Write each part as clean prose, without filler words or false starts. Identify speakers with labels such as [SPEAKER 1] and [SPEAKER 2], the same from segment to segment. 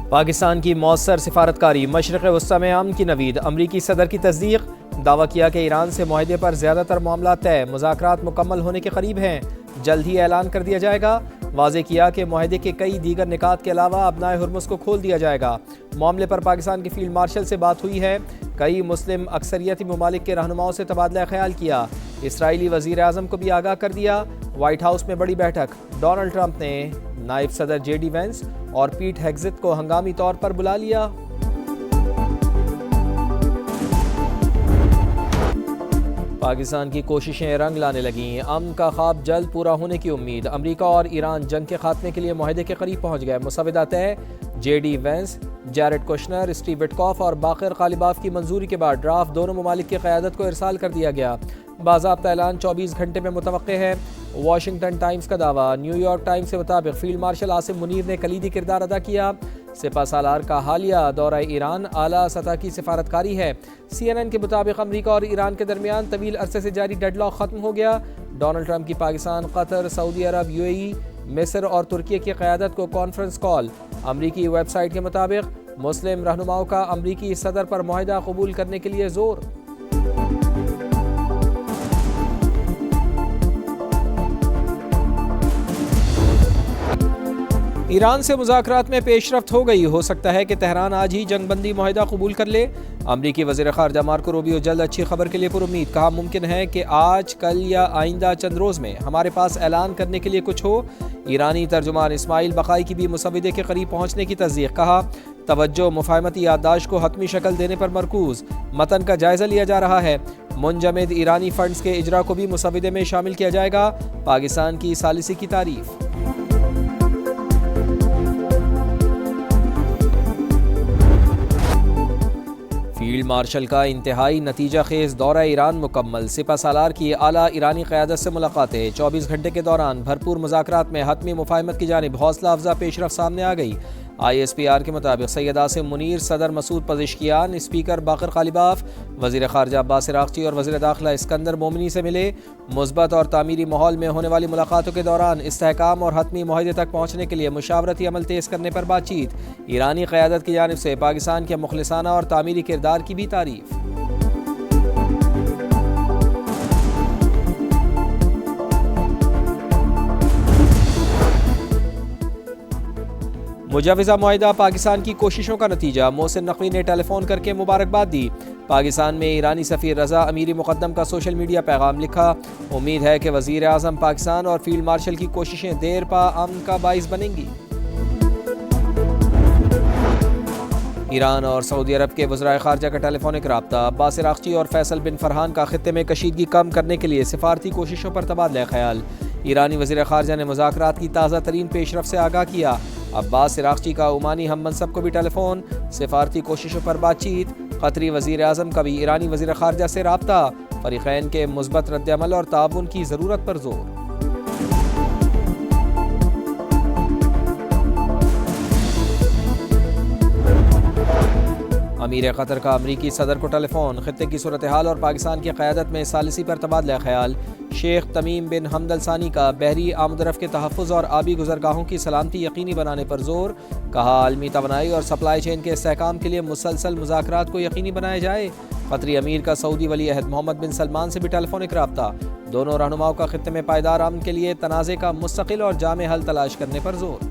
[SPEAKER 1] پاکستان کی مؤثر سفارتکاری مشرق وسطی میں امن کی نوید، امریکی صدر کی تصدیق، دعویٰ کیا کہ ایران سے معاہدے پر زیادہ تر معاملات طے، مذاکرات مکمل ہونے کے قریب ہیں، جلد ہی اعلان کر دیا جائے گا، واضح کیا کہ معاہدے کے کئی دیگر نکات کے علاوہ ابنائے ہرمز کو کھول دیا جائے گا۔ معاملے پر پاکستان کے فیلڈ مارشل سے بات ہوئی ہے، کئی مسلم اکثریتی ممالک کے رہنماؤں سے تبادلہ خیال کیا، اسرائیلی وزیر اعظم کو بھی آگاہ کر دیا۔ وائٹ ہاؤس میں بڑی بیٹھک، ڈونلڈ ٹرمپ نے نائب صدر JD وینس اور پیٹ ہیگزت کو ہنگامی طور پر بلا لیا۔ پاکستان کی کوششیں رنگ لانے لگیں، امن کا خواب جلد پورا ہونے کی امید، امریکہ اور ایران جنگ کے خاتمے کے لیے معاہدے کے قریب پہنچ گئے، مسودہ طے، JD وینس، جیرڈ کوشنر، اسٹیو وٹکاف اور باقر غالباف کی منظوری کے بعد ڈرافٹ دونوں ممالک کی قیادت کو ارسال کر دیا گیا۔ باضابطہ اعلان 24 گھنٹے میں متوقع ہے۔ واشنگٹن ٹائمز کا دعویٰ، نیو یارک ٹائمز کے مطابق فیلڈ مارشل عاصم منیر نے کلیدی کردار ادا کیا۔ سپہ سالار کا حالیہ دورہ ایران اعلیٰ سطح کی سفارتکاری ہے۔ CNN کے مطابق امریکہ اور ایران کے درمیان طویل عرصے سے جاری ڈیڈ لاک ختم ہو گیا۔ ڈونلڈ ٹرمپ کی پاکستان، قطر، سعودی عرب، UAE، مصر اور ترکیہ کی قیادت کو کانفرنس کال۔ امریکی ویب سائٹ کے مطابق مسلم رہنماؤں کا امریکی صدر پر معاہدہ قبول کرنے کے لیے زور۔ ایران سے مذاکرات میں پیش رفت ہو گئی، ہو سکتا ہے کہ تہران آج ہی جنگ بندی معاہدہ قبول کر لے۔ امریکی وزیر خارجہ مارکو روبیو جلد اچھی خبر کے لیے پرامید، کہا ممکن ہے کہ آج، کل یا آئندہ چند روز میں ہمارے پاس اعلان کرنے کے لیے کچھ ہو۔ ایرانی ترجمان اسماعیل بقائی کی بھی مسودے کے قریب پہنچنے کی تصدیق، کہا توجہ مفاہمتی یادداشت کو حتمی شکل دینے پر مرکوز، متن کا جائزہ لیا جا رہا ہے، منجمد ایرانی فنڈز کے اجرا کو بھی مسودے میں شامل کیا جائے گا۔ پاکستان کی ثالثی کی تعریف۔ فیلڈ مارشل کا انتہائی نتیجہ خیز دورہ ایران مکمل، سپہ سالار کی اعلیٰ ایرانی قیادت سے ملاقاتیں، 24 گھنٹے کے دوران بھرپور مذاکرات میں حتمی مفاہمت کی جانب حوصلہ افزا پیش رفت سامنے آ گئی۔ ISPR کے مطابق سید عاصم منیر، صدر مسعود پزشکیان، اسپیکر باقر غالباف، وزیر خارجہ عباس عراقچی اور وزیر داخلہ اسکندر مومنی سے ملے۔ مثبت اور تعمیری ماحول میں ہونے والی ملاقاتوں کے دوران استحکام اور حتمی معاہدے تک پہنچنے کے لیے مشاورتی عمل تیز کرنے پر بات چیت، ایرانی قیادت کی جانب سے پاکستان کے مخلصانہ اور تعمیری کردار کی بھی تعریف۔ مجوزہ معاہدہ پاکستان کی کوششوں کا نتیجہ، محسن نقوی نے ٹیلی فون کر کے مبارکباد دی۔ پاکستان میں ایرانی سفیر رضا امیری مقدم کا سوشل میڈیا پیغام لکھا، امید ہے کہ وزیر اعظم پاکستان اور فیلڈ مارشل کی کوششیں دیر پا امن کا باعث بنیں گی۔ ایران اور سعودی عرب کے وزرائے خارجہ کا ٹیلی فونک رابطہ، عباس عراقچی اور فیصل بن فرحان کا خطے میں کشیدگی کم کرنے کے لیے سفارتی کوششوں پر تبادلہ خیال۔ ایرانی وزیر خارجہ نے مذاکرات کی تازہ ترین پیش رفت سے آگاہ کیا۔ عباس عراقچی کا عمانی ہم منصب کو بھی ٹیلی فون، سفارتی کوششوں پر بات چیت۔ قطری وزیر اعظم کا بھی ایرانی وزیر خارجہ سے رابطہ، فریقین کے مثبت رد عمل اور تعاون کی ضرورت پر زور۔ امیر قطر کا امریکی صدر کو ٹیلی فون، خطے کی صورتحال اور پاکستان کی قیادت میں ثالثی پر تبادلہ خیال۔ شیخ تمیم بن حمد الثانی کا بحری آمد و رفت کے تحفظ اور آبی گزرگاہوں کی سلامتی یقینی بنانے پر زور، کہا عالمی توانائی اور سپلائی چین کے استحکام کے لیے مسلسل مذاکرات کو یقینی بنایا جائے۔ قطری امیر کا سعودی ولی عہد محمد بن سلمان سے بھی ٹیلی فونک رابطہ، دونوں رہنماؤں کا خطے میں پائیدار امن کے لیے تنازع کا مستقل اور جامع حل تلاش کرنے پر زور۔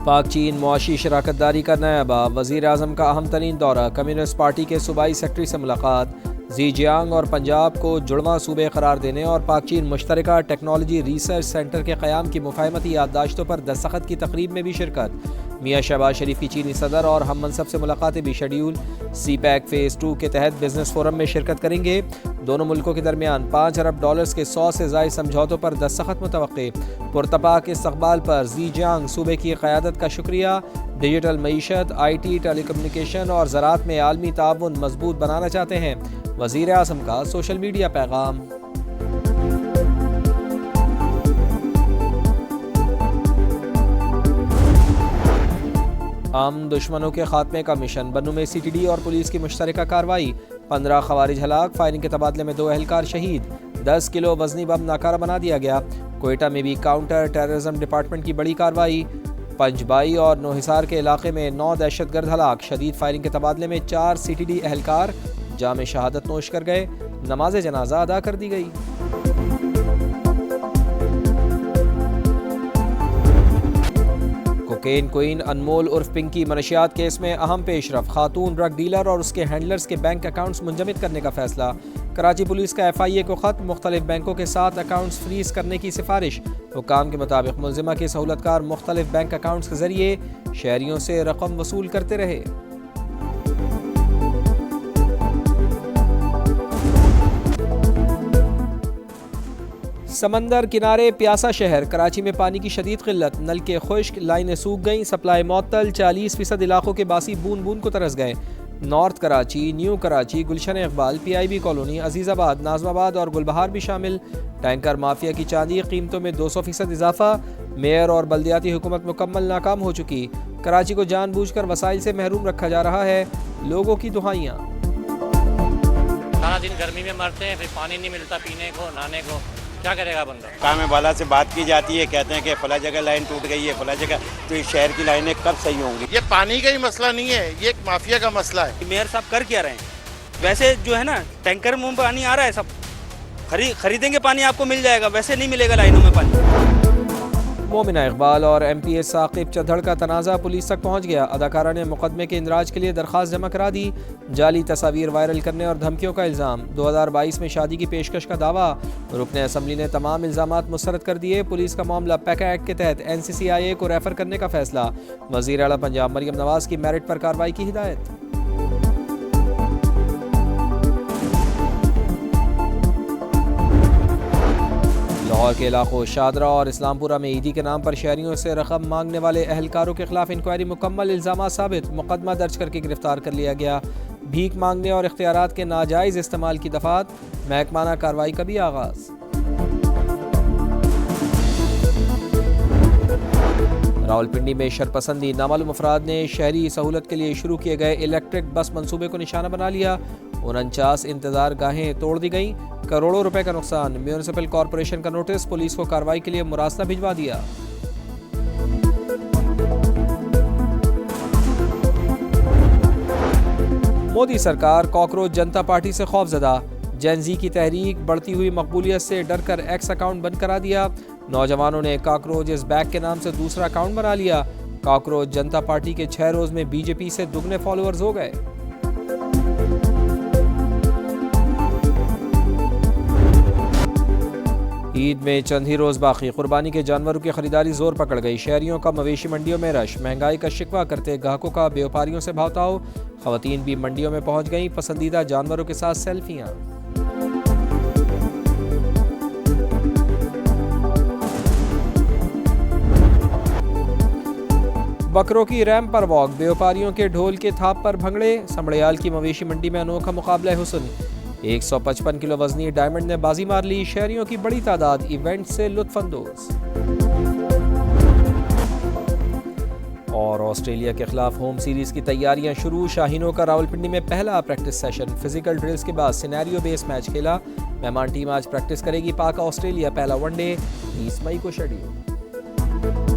[SPEAKER 1] پاک چین معاشی شراکت داری کا نیا باب، وزیر اعظم کا اہم ترین دورہ، کمیونسٹ پارٹی کے صوبائی سیکرٹری سے ملاقات، زیجیانگ اور پنجاب کو جڑواں صوبے قرار دینے اور پاک چین مشترکہ ٹیکنالوجی ریسرچ سینٹر کے قیام کی مفاہمتی یادداشتوں پر دستخط کی تقریب میں بھی شرکت۔ میاں شہباز شریف کی چینی صدر اور ہم منصب سے ملاقاتیں بھی شیڈیول۔ CPEC فیز 2 کے تحت بزنس فورم میں شرکت کریں گے۔ دونوں ملکوں کے درمیان $5 ارب کے 100 سے زائد سمجھوتوں پر دستخط متوقع۔ پرتپاک استقبال پر زی جیانگ صوبے کی قیادت کا شکریہ۔ ڈیجیٹل معیشت، IT، ٹیلی کمیونیکیشن اور زراعت میں عالمی تعاون مضبوط بنانا چاہتے ہیں، وزیر اعظم کا سوشل میڈیا پیغام۔ دشمنوں کے خاتمے کا مشن، بنوں میں CTD اور پولیس کی مشترکہ کارروائی، 15 خوارج ہلاک، فائرنگ کے تبادلے میں 2 اہلکار شہید۔ 10 کلو وزنی بم ناکارہ بنا دیا گیا۔ کوئٹہ میں بھی کاؤنٹر ٹیررزم ڈپارٹمنٹ کی بڑی کارروائی۔ پنجبائی اور نوحصار کے علاقے میں 9 دہشت گرد ہلاک۔ شدید فائرنگ کے تبادلے میں 4 CTD اہلکار جام شہادت نوش کر گئے۔ نماز جنازہ ادا کر دی گئی۔ کوکین کوئین انمول عرف پنکی منشیات کیس میں اہم پیش رفت۔ خاتون ڈرگ ڈیلر اور اس کے ہینڈلرز کے بینک اکاؤنٹس منجمد کرنے کا فیصلہ۔ کراچی پولیس کا FIA کو خط، مختلف بینکوں کے ساتھ اکاؤنٹس فریز کرنے کی سفارش۔ حکام کے مطابق ملزمہ کے سہولتکار مختلف بینک اکاؤنٹس کے ذریعے شہریوں سے رقم وصول کرتے رہے۔ سمندر کنارے پیاسا شہر، کراچی میں پانی کی شدید قلت، نلکے خشک، لائنیں سوکھ گئیں، سپلائی معطل، 40% علاقوں کے باسی بون بون کو ترس گئے۔ North Karachi, new Karachi, Gulshan Iqbal, PIB colony, عزیز آباد، ناظم آباد اور گلبہار بھی شامل۔ ٹینکر مافیا کی چاندی، قیمتوں میں 200% اضافہ۔ میئر اور بلدیاتی حکومت مکمل ناکام ہو چکی۔ کراچی کو جان بوجھ کر وسائل سے محروم رکھا جا رہا ہے، لوگوں کی دہائیاں۔
[SPEAKER 2] سارا دن گرمی میں مرتے ہیں، پھر پانی نہیں ملتا پینے کو، نہانے کو، کیا کرے گا بندہ؟
[SPEAKER 3] کام والا سے بات کی جاتی ہے، کہتے ہیں کہ فلاں جگہ لائن ٹوٹ گئی ہے، فلاں جگہ، تو یہ شہر کی لائنیں کب صحیح ہوں گی؟
[SPEAKER 4] یہ پانی کا ہی مسئلہ نہیں ہے، یہ ایک مافیا کا مسئلہ ہے۔
[SPEAKER 5] میئر صاحب کر کیا رہے ہیں؟ ویسے جو ہے نا ٹینکر میں پانی آ رہا ہے، سب خریدیں گے پانی آپ کو مل جائے گا، ویسے نہیں ملے گا لائنوں میں پانی۔
[SPEAKER 1] مومنہ اقبال اور MPS ثاقب چدھڑ کا تنازع پولیس تک پہنچ گیا۔ اداکارہ نے مقدمے کے اندراج کے لیے درخواست جمع کرا دی۔ جعلی تصاویر وائرل کرنے اور دھمکیوں کا الزام۔ 2022 میں شادی کی پیشکش کا دعویٰ، رکن اسمبلی نے تمام الزامات مسترد کر دیے۔ پولیس کا معاملہ پیکا ایکٹ کے تحت NCCIA کو ریفر کرنے کا فیصلہ۔ وزیر اعلیٰ پنجاب مریم نواز کی میرٹ پر کارروائی کی ہدایت۔ لاہور کے علاقوں شادرہ اور اسلام پورہ میں عیدی کے نام پر شہریوں سے رقم مانگنے والے اہلکاروں کے خلاف انکوائری مکمل، الزامات ثابت، مقدمہ درج کر کے گرفتار کر لیا گیا۔ بھیک مانگنے اور اختیارات کے ناجائز استعمال کی دفعات، محکمانہ کارروائی کا بھی آغاز۔ راولپنڈی میں شرپسندی، نامعلوم افراد نے شہری سہولت کے لیے شروع کیے گئے الیکٹرک بس منصوبے کو نشانہ بنا لیا۔ 49 انتظار گاہیں توڑ دی گئیں، کروڑوں روپے کا نقصان۔ میونسپل کارپوریشن کا نوٹس، پولیس کو کارروائی کے لیے مراسلہ بھجوا دیا۔ مودی سرکار کاکروچ جنتا پارٹی سے خوفزدہ، جین زی کی تحریک بڑھتی ہوئی مقبولیت سے ڈر کر ایکس اکاؤنٹ بند کرا دیا۔ نوجوانوں نے کاکروچ از بیک کے نام سے دوسرا اکاؤنٹ بنا لیا۔ کاکروچ جنتا پارٹی کے 6 روز میں BJP سے دگنے فالوورز ہو گئے۔ عید میں چند ہی روز باقی، قربانی کے جانوروں کی خریداری زور پکڑ گئی۔ شہریوں کا مویشی منڈیوں میں رش، مہنگائی کا شکوہ کرتے گاہکوں کا بیوپاریوں سے بھاؤتاؤ۔ خواتین بھی منڈیوں میں پہنچ گئیں، پسندیدہ جانوروں کے ساتھ سیلفیاں۔ بکروں کی ریمپ پر واک، بیوپاریوں کے ڈھول کے تھاپ پر بھنگڑے۔ سمڑیال کی مویشی منڈی میں انوکھا مقابلہ حسن، 155 کلو وزنی ڈائمنڈ نے بازی مار لی۔ شہریوں کی بڑی تعداد ایونٹ سے لطف اندوز۔ اور آسٹریلیا کے خلاف ہوم سیریز کی تیاریاں شروع، شاہینوں کا راولپنڈی میں پہلا پریکٹس سیشن، فزیکل ڈرلز کے بعد سینیریو بیس میچ کھیلا۔ مہمان ٹیم آج پریکٹس کرے گی۔ پاک آسٹریلیا پہلا ون ڈے 20 مئی کو شیڈول۔